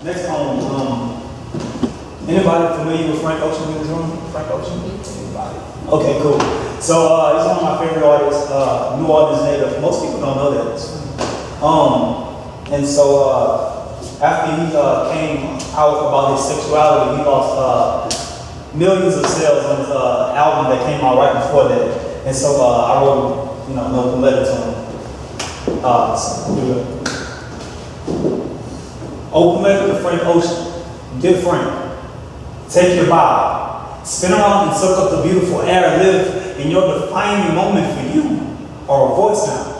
Next poem. Anybody familiar with Frank Ocean in this room? Frank Ocean? Anybody? Okay, cool. So he's one of my favorite artists, New Orleans native. Most people don't know that. And so after he came out about his sexuality, he lost millions of sales on his album that came out right before that. And so I wrote, an open letter to him. Open letter to Frank Ocean. Dear Frank, take your bow. Spin around and soak up the beautiful air. Live in your defining moment for you. Or a voice now.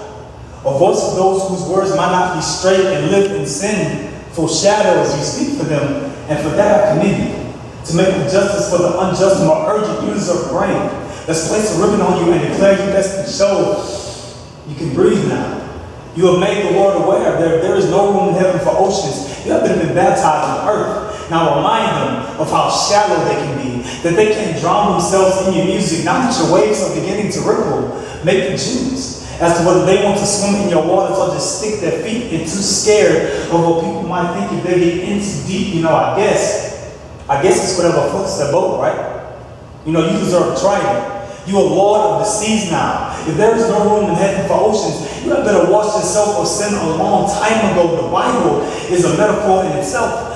A voice for those whose words might not be straight and live in sin. Foreshadows, you speak for them, and for that I commend you. To make justice for the unjust more urgent use of brain. Let's place a ribbon on you and declare you best to show you can breathe now. You have made the world aware there is no room in heaven for oceans. You have been baptized in earth. Now remind them of how shallow they can be, that they can't drown themselves in your music. Now that your waves are beginning to ripple, make them choose as to whether they want to swim in your waters or just stick their feet in, too scared of what people might think if they get in too deep. I guess it's whatever floats their boat, right? You deserve to try it. You are Lord of the seas now. If there is no room in heaven for oceans, you had better wash yourself of sin a long time ago. The Bible is a metaphor in itself.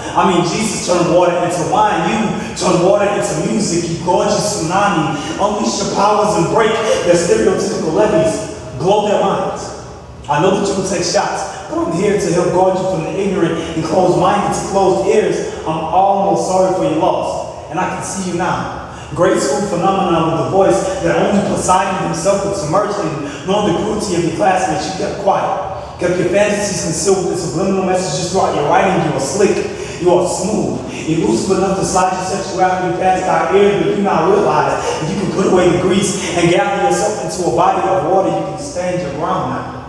Jesus turned water into wine. You turned water into music. You gorgeous tsunami. Unleash your powers and break their stereotypical levees. Blow their minds. I know that you will take shots, but I'm here to help guard you from the ignorant and closed-minded to closed ears. I'm almost sorry for your loss, and I can see you now. Graceful phenomenon with a voice that only Poseidon himself would submerge in. Knowing the cruelty of your classmates, you kept quiet. Kept your fantasies concealed with the subliminal messages throughout your writing. You are slick. You are smooth. Elusive enough to slide your sexuality past our ears, but you now realize that you can put away the grease and gather yourself into a body of water. You can stand your ground now.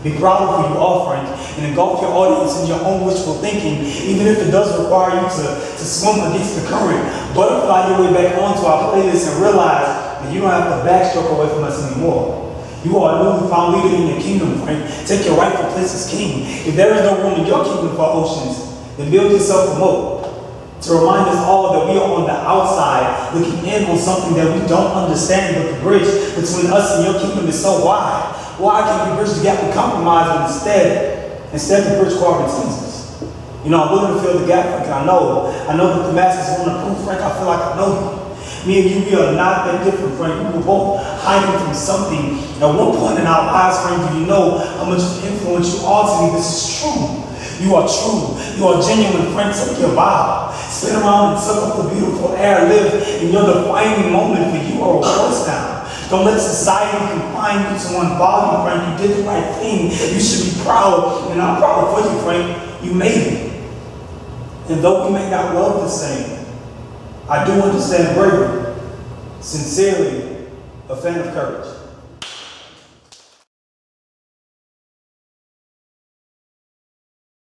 Be proud of who you are, Frank, and engulf your audience in your own wishful thinking, even if it does require you to swim against the current. Butterfly your way back onto our playlist and realize that you don't have to backstroke away from us anymore. You are a newly found leader in your kingdom, Frank. Take your rightful place as king. If there is no room in your kingdom for oceans, then build yourself a moat to remind us all that we are on the outside looking in on something that we don't understand, but the bridge between us and your kingdom is so wide. Why can't we bridge the gap and compromise, but instead the bridge quarantines us? I'm willing to fill the gap, Frank. I know that the masses want to prove, Frank. I feel like I know you. Me and you, we are not that different, Frank. We were both hiding from something at one point in our lives, Frank. Do you know how much influence you are to me? This is true. You are true. You are genuine, Frank. Take your vow. Spin around and suck up the beautiful air. Live in your defining moment, for you are a voice now. Don't let society confine you to one volume, Frank. You did the right thing. You should be proud, and I'm proud for you, Frank. You made it. And though we may not love the same, I do understand bravery. Sincerely, a fan of courage.